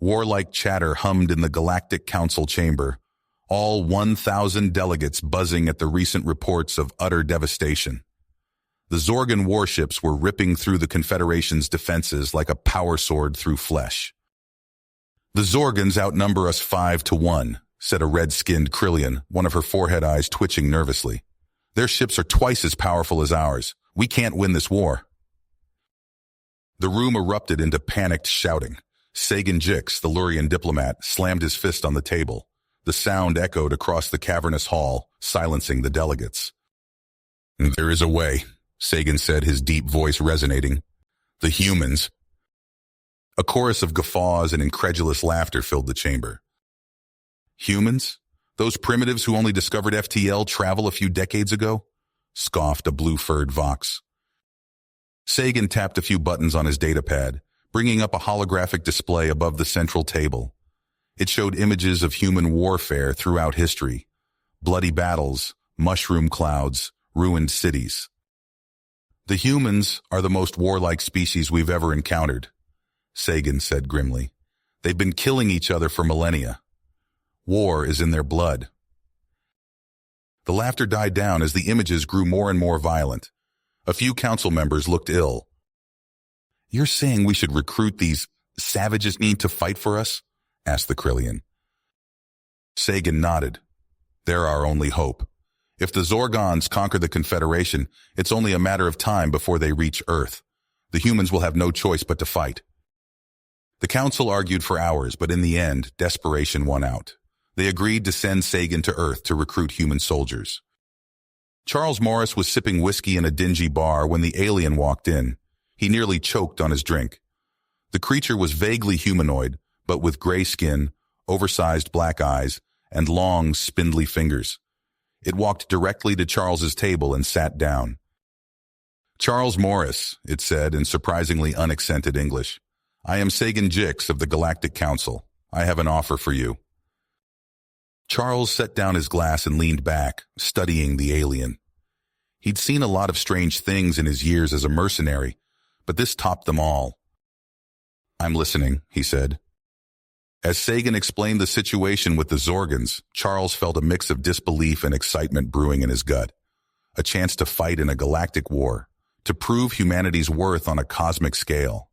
Warlike chatter hummed in the Galactic Council chamber, all 1,000 delegates buzzing at the recent reports of utter devastation. The Zorgan warships were ripping through the Confederation's defenses like a power sword through flesh. "The Zorgans outnumber us 5-1, said a red-skinned Krillian, one of her forehead eyes twitching nervously. "Their ships are twice as powerful as ours. We can't win this war." The room erupted into panicked shouting. Sagan Jix, the Lurian diplomat, slammed his fist on the table. The sound echoed across the cavernous hall, silencing the delegates. "There is a way," Sagan said, his deep voice resonating. "The humans." A chorus of guffaws and incredulous laughter filled the chamber. "Humans? Those primitives who only discovered FTL travel a few decades ago?" scoffed a blue-furred Vox. Sagan tapped a few buttons on his datapad, bringing up a holographic display above the central table. It showed images of human warfare throughout history: bloody battles, mushroom clouds, ruined cities. "The humans are the most warlike species we've ever encountered," Sagan said grimly. "They've been killing each other for millennia. War is in their blood." The laughter died down as the images grew more and more violent. A few council members looked ill. "You're saying we should recruit these savages need to fight for us?" asked the Krillian. Sagan nodded. "They're our only hope. If the Zorgons conquer the Confederation, it's only a matter of time before they reach Earth. The humans will have no choice but to fight." The council argued for hours, but in the end, desperation won out. They agreed to send Sagan to Earth to recruit human soldiers. Charles Morris was sipping whiskey in a dingy bar when the alien walked in. He nearly choked on his drink. The creature was vaguely humanoid, but with gray skin, oversized black eyes, and long, spindly fingers. It walked directly to Charles's table and sat down. "Charles Morris," it said in surprisingly unaccented English. "I am Sagan Jix of the Galactic Council. I have an offer for you." Charles set down his glass and leaned back, studying the alien. He'd seen a lot of strange things in his years as a mercenary, but this topped them all. "I'm listening," he said. As Sagan explained the situation with the Zorgans, Charles felt a mix of disbelief and excitement brewing in his gut. A chance to fight in a galactic war, to prove humanity's worth on a cosmic scale.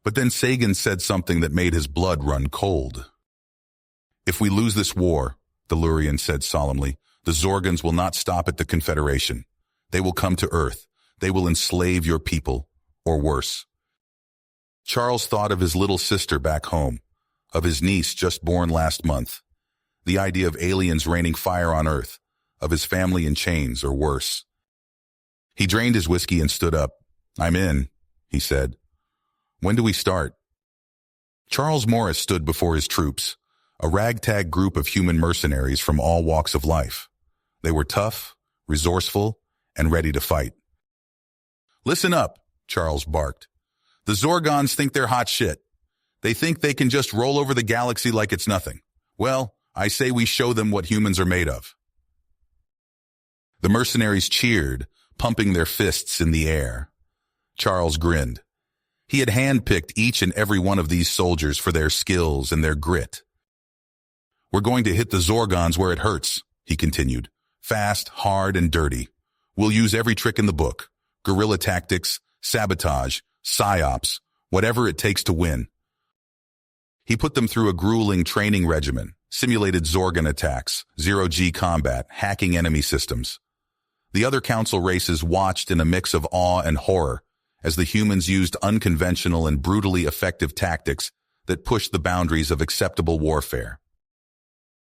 But then Sagan said something that made his blood run cold. "If we lose this war," the Lurian said solemnly, "the Zorgans will not stop at the Confederation. They will come to Earth. They will enslave your people, or worse." Charles thought of his little sister back home, of his niece just born last month. The idea of aliens raining fire on Earth, of his family in chains, or worse. He drained his whiskey and stood up. "I'm in," he said. "When do we start?" Charles Morris stood before his troops, a ragtag group of human mercenaries from all walks of life. They were tough, resourceful, and ready to fight. "Listen up," Charles barked. "The Zorgons think they're hot shit. They think they can just roll over the galaxy like it's nothing. Well, I say we show them what humans are made of." The mercenaries cheered, pumping their fists in the air. Charles grinned. He had handpicked each and every one of these soldiers for their skills and their grit. "We're going to hit the Zorgons where it hurts," he continued. "Fast, hard, and dirty. We'll use every trick in the book. Guerrilla tactics, sabotage, psyops, whatever it takes to win." He put them through a grueling training regimen, simulated Zorgan attacks, zero-G combat, hacking enemy systems. The other council races watched in a mix of awe and horror as the humans used unconventional and brutally effective tactics that pushed the boundaries of acceptable warfare.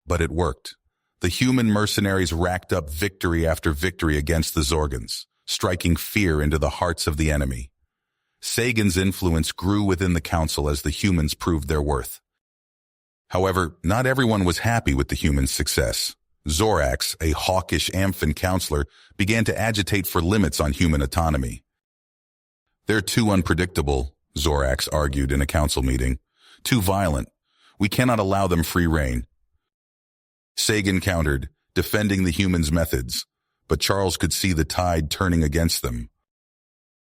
But it worked. The human mercenaries racked up victory after victory against the Zorgans, striking fear into the hearts of the enemy. Sagan's influence grew within the council as the humans proved their worth. However, not everyone was happy with the humans' success. Zorax, a hawkish Amphin counselor, began to agitate for limits on human autonomy. "They're too unpredictable," Zorax argued in a council meeting. "Too violent. We cannot allow them free rein." Sagan countered, defending the humans' methods, but Charles could see the tide turning against them.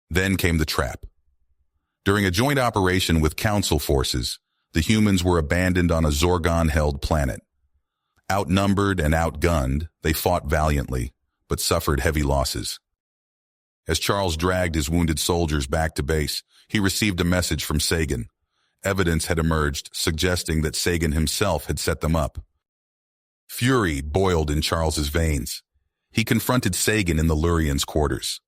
Then came the trap. During a joint operation with council forces, The humans were abandoned on a Zorgon-held planet. Outnumbered and outgunned, they fought valiantly, but suffered heavy losses. As Charles dragged his wounded soldiers back to base, he received a message from Sagan. Evidence had emerged, suggesting that Sagan himself had set them up. Fury boiled in Charles's veins. He confronted Sagan in the Lurian's quarters.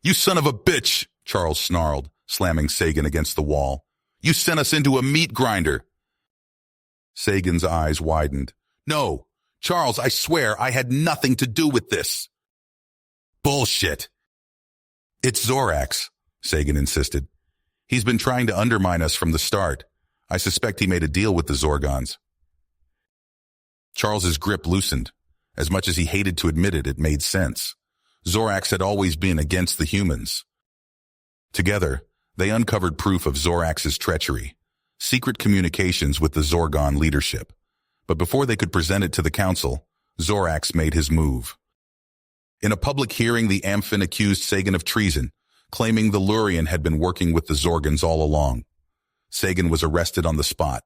"You son of a bitch!" Charles snarled, slamming Sagan against the wall. "You sent us into a meat grinder!" Sagan's eyes widened. "No, Charles, I swear I had nothing to do with this." "Bullshit!" "It's Zorax," Sagan insisted. "He's been trying to undermine us from the start. I suspect he made a deal with the Zorgons." Charles's grip loosened. As much as he hated to admit it, it made sense. Zorax had always been against the humans. Together, they uncovered proof of Zorax's treachery, secret communications with the Zorgon leadership. But before they could present it to the council, Zorax made his move. In a public hearing, the Amphin accused Sagan of treason, claiming the Lurian had been working with the Zorgons all along. Sagan was arrested on the spot.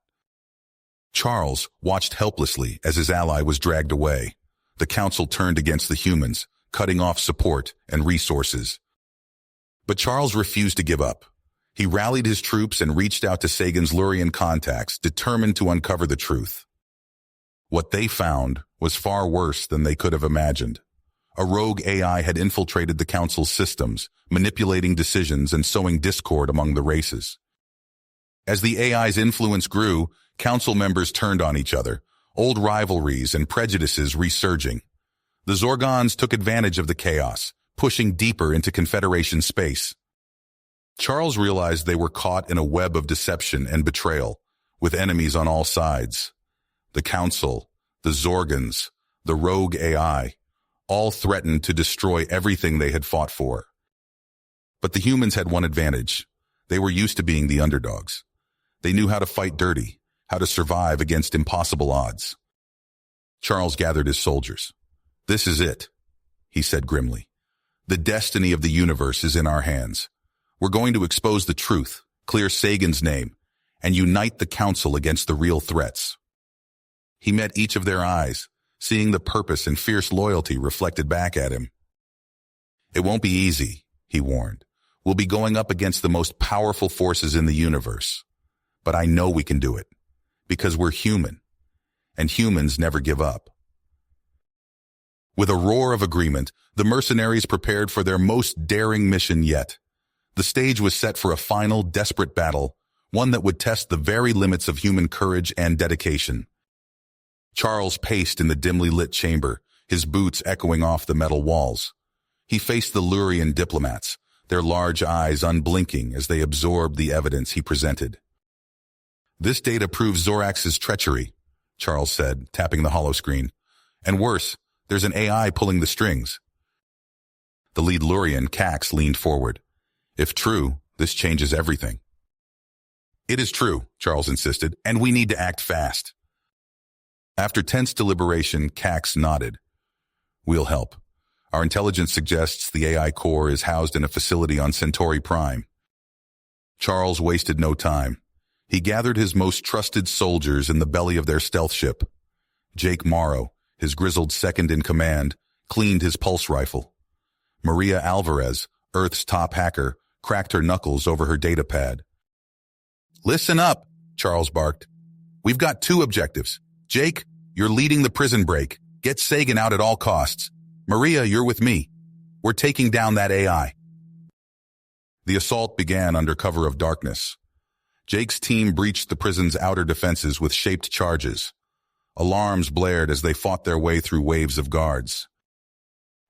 Charles watched helplessly as his ally was dragged away. The council turned against the humans, cutting off support and resources. But Charles refused to give up. He rallied his troops and reached out to Sagan's Lurian contacts, determined to uncover the truth. What they found was far worse than they could have imagined. A rogue AI had infiltrated the council's systems, manipulating decisions and sowing discord among the races. As the AI's influence grew, council members turned on each other, old rivalries and prejudices resurging. The Zorgons took advantage of the chaos, pushing deeper into Confederation space. Charles realized they were caught in a web of deception and betrayal, with enemies on all sides. The Council, the Zorgons, the rogue AI, all threatened to destroy everything they had fought for. But the humans had one advantage. They were used to being the underdogs. They knew how to fight dirty, how to survive against impossible odds. Charles gathered his soldiers. "This is it," he said grimly. "The destiny of the universe is in our hands. We're going to expose the truth, clear Sagan's name, and unite the council against the real threats." He met each of their eyes, seeing the purpose and fierce loyalty reflected back at him. "It won't be easy," he warned. "We'll be going up against the most powerful forces in the universe. But I know we can do it, because we're human, and humans never give up." With a roar of agreement, the mercenaries prepared for their most daring mission yet. The stage was set for a final, desperate battle, one that would test the very limits of human courage and dedication. Charles paced in the dimly lit chamber, his boots echoing off the metal walls. He faced the Lurian diplomats, their large eyes unblinking as they absorbed the evidence he presented. "This data proves Zorax's treachery," Charles said, tapping the holoscreen. "And worse, there's an AI pulling the strings." The lead Lurian, Cax, leaned forward. "If true, this changes everything." "It is true," Charles insisted, "and we need to act fast." After tense deliberation, Cax nodded. "We'll help. Our intelligence suggests the AI core is housed in a facility on Centauri Prime." Charles wasted no time. He gathered his most trusted soldiers in the belly of their stealth ship. Jake Morrow, his grizzled second-in-command, cleaned his pulse rifle. Maria Alvarez, Earth's top hacker, cracked her knuckles over her data pad. "Listen up," Charles barked. "We've got two objectives. Jake, you're leading the prison break. Get Sagan out at all costs. Maria, you're with me. We're taking down that AI." The assault began under cover of darkness. Jake's team breached the prison's outer defenses with shaped charges. Alarms blared as they fought their way through waves of guards.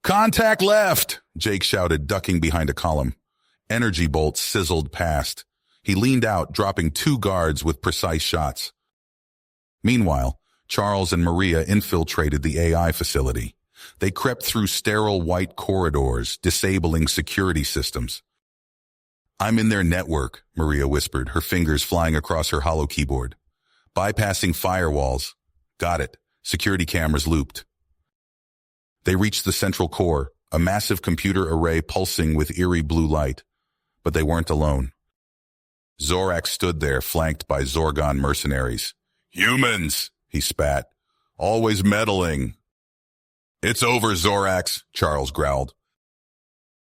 "Contact left!" Jake shouted, ducking behind a column. Energy bolts sizzled past. He leaned out, dropping 2 guards with precise shots. Meanwhile, Charles and Maria infiltrated the AI facility. They crept through sterile white corridors, disabling security systems. "I'm in their network," Maria whispered, her fingers flying across her hollow keyboard. "Bypassing firewalls." "Got it." Security cameras looped. They reached the central core, a massive computer array pulsing with eerie blue light. But they weren't alone. Zorak stood there, flanked by Zorgon mercenaries. "Humans," he spat. "Always meddling." "It's over, Zorax," Charles growled.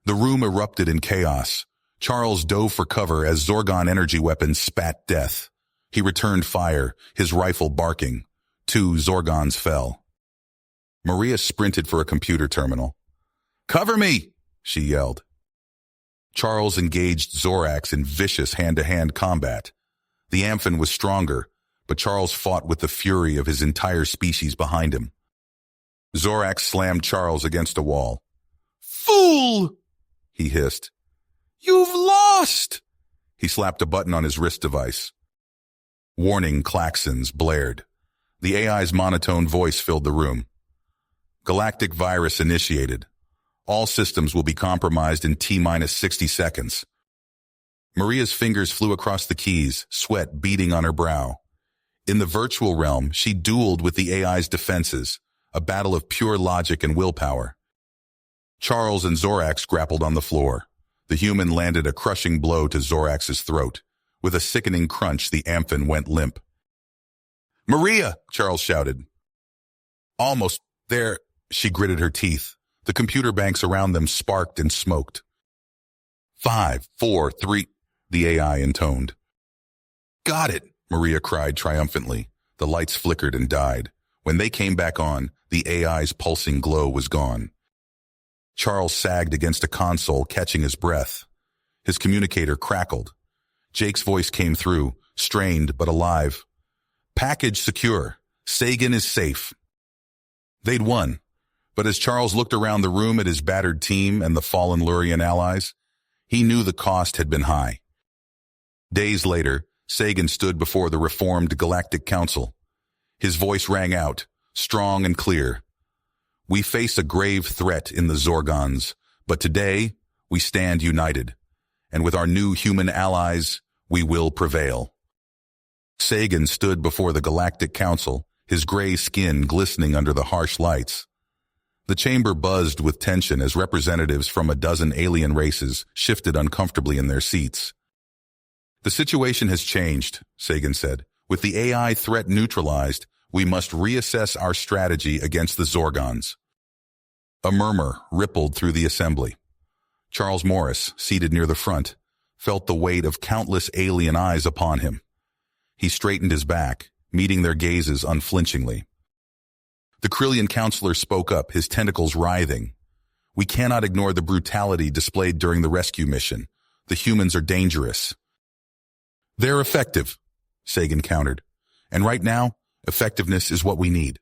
The room erupted in chaos. Charles dove for cover as Zorgon energy weapons spat death. He returned fire, his rifle barking. 2 Zorgons fell. Maria sprinted for a computer terminal. "Cover me!" she yelled. Charles engaged Zorax in vicious hand-to-hand combat. The Amphin was stronger, but Charles fought with the fury of his entire species behind him. Zorax slammed Charles against a wall. "Fool!" he hissed. "You've lost!" He slapped a button on his wrist device. Warning klaxons blared. The AI's monotone voice filled the room. "Galactic virus initiated. All systems will be compromised in T-minus 60 seconds. Maria's fingers flew across the keys, sweat beading on her brow. In the virtual realm, she dueled with the AI's defenses, a battle of pure logic and willpower. Charles and Zorax grappled on the floor. The human landed a crushing blow to Zorax's throat. With a sickening crunch, the Amphin went limp. "Maria!" Charles shouted. "Almost there," she gritted her teeth. The computer banks around them sparked and smoked. 5, 4, 3, the AI intoned. "Got it," Maria cried triumphantly. The lights flickered and died. When they came back on, the AI's pulsing glow was gone. Charles sagged against a console, catching his breath. His communicator crackled. Jake's voice came through, strained but alive. "Package secure. Sagan is safe." They'd won. But as Charles looked around the room at his battered team and the fallen Lurian allies, he knew the cost had been high. Days later, Sagan stood before the reformed Galactic Council. His voice rang out, strong and clear. "We face a grave threat in the Zorgons, but today we stand united, and with our new human allies, we will prevail." Sagan stood before the Galactic Council, his gray skin glistening under the harsh lights. The chamber buzzed with tension as representatives from a dozen alien races shifted uncomfortably in their seats. "The situation has changed," Sagan said. "With the AI threat neutralized, we must reassess our strategy against the Zorgons." A murmur rippled through the assembly. Charles Morris, seated near the front, felt the weight of countless alien eyes upon him. He straightened his back, meeting their gazes unflinchingly. The Krillian counselor spoke up, his tentacles writhing. "We cannot ignore the brutality displayed during the rescue mission. The humans are dangerous." "They're effective," Sagan countered. "And right now, effectiveness is what we need."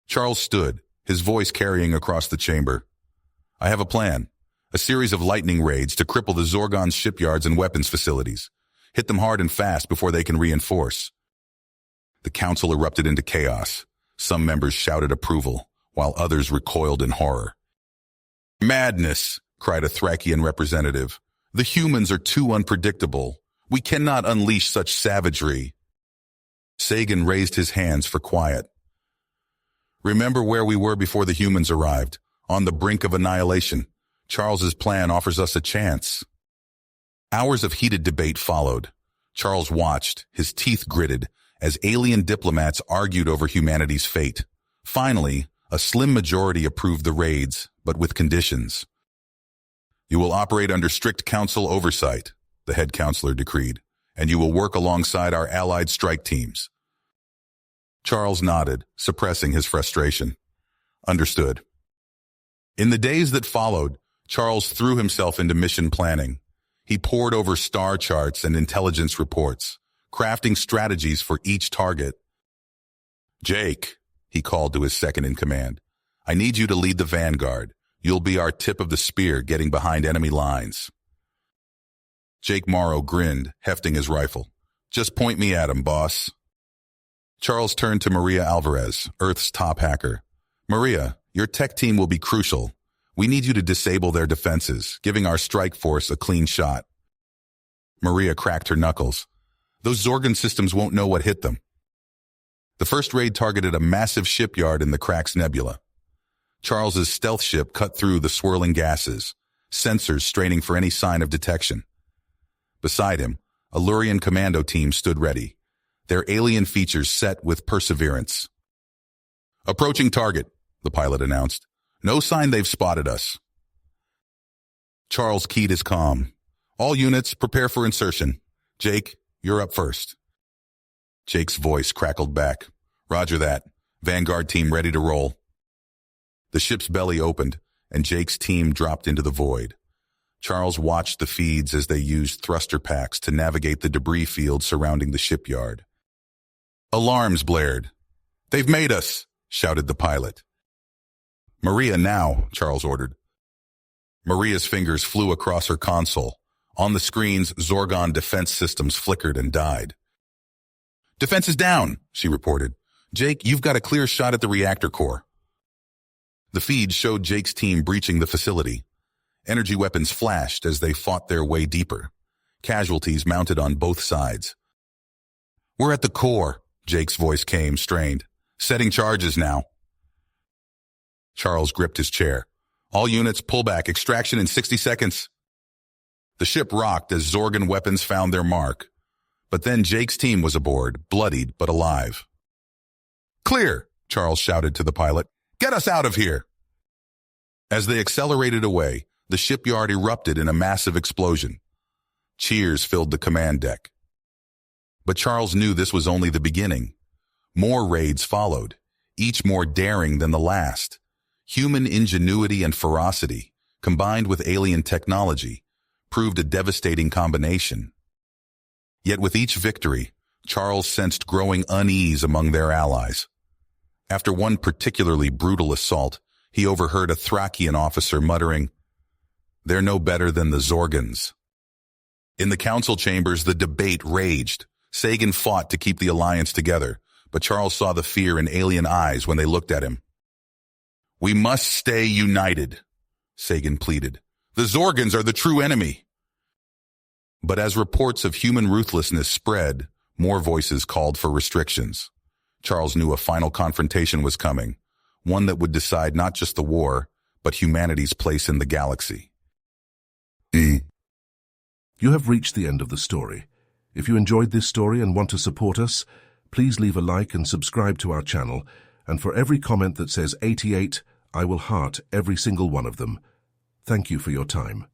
Charles stood, his voice carrying across the chamber. "I have a plan. A series of lightning raids to cripple the Zorgon's shipyards and weapons facilities. Hit them hard and fast before they can reinforce." The council erupted into chaos. Some members shouted approval, while others recoiled in horror. "Madness," cried a Thracian representative. "The humans are too unpredictable. We cannot unleash such savagery." Sagan raised his hands for quiet. "Remember where we were before the humans arrived, on the brink of annihilation. Charles's plan offers us a chance." Hours of heated debate followed. Charles watched, his teeth gritted, as alien diplomats argued over humanity's fate. Finally, a slim majority approved the raids, but with conditions. "You will operate under strict council oversight," the head counselor decreed, "and you will work alongside our allied strike teams." Charles nodded, suppressing his frustration. "Understood." In the days that followed, Charles threw himself into mission planning. He pored over star charts and intelligence reports, crafting strategies for each target. "Jake," he called to his second-in-command, "I need you to lead the vanguard. You'll be our tip of the spear getting behind enemy lines." Jake Morrow grinned, hefting his rifle. "Just point me at him, boss." Charles turned to Maria Alvarez, Earth's top hacker. "Maria, your tech team will be crucial. We need you to disable their defenses, giving our strike force a clean shot." Maria cracked her knuckles. "Those Zorgon systems won't know what hit them." The first raid targeted a massive shipyard in the Crax Nebula. Charles's stealth ship cut through the swirling gases, sensors straining for any sign of detection. Beside him, a Lurian commando team stood ready, their alien features set with perseverance. "Approaching target," the pilot announced. "No sign they've spotted us." Charles keyed his comm. "All units, prepare for insertion. Jake, you're up first." Jake's voice crackled back. "Roger that. Vanguard team ready to roll." The ship's belly opened, and Jake's team dropped into the void. Charles watched the feeds as they used thruster packs to navigate the debris field surrounding the shipyard. Alarms blared. "They've made us!" shouted the pilot. "Maria now," Charles ordered. Maria's fingers flew across her console. On the screens, Zorgon defense systems flickered and died. "Defense is down," she reported. "Jake, you've got a clear shot at the reactor core." The feed showed Jake's team breaching the facility. Energy weapons flashed as they fought their way deeper. Casualties mounted on both sides. "We're at the core," Jake's voice came, strained. "Setting charges now." Charles gripped his chair. "All units, pull back. Extraction in 60 seconds. The ship rocked as Zorgon weapons found their mark. But then Jake's team was aboard, bloodied but alive. "Clear!" Charles shouted to the pilot. "Get us out of here!" As they accelerated away, the shipyard erupted in a massive explosion. Cheers filled the command deck. But Charles knew this was only the beginning. More raids followed, each more daring than the last. Human ingenuity and ferocity, combined with alien technology, proved a devastating combination. Yet with each victory, Charles sensed growing unease among their allies. After one particularly brutal assault, he overheard a Thracian officer muttering, "They're no better than the Zorgons." In the council chambers, the debate raged. Sagan fought to keep the alliance together, but Charles saw the fear in alien eyes when they looked at him. "We must stay united," Sagan pleaded. "The Zorgons are the true enemy." But as reports of human ruthlessness spread, more voices called for restrictions. Charles knew a final confrontation was coming, one that would decide not just the war, but humanity's place in the galaxy. You have reached the end of the story. If you enjoyed this story and want to support us, please leave a like and subscribe to our channel, and for every comment that says 88, I will heart every single one of them. Thank you for your time.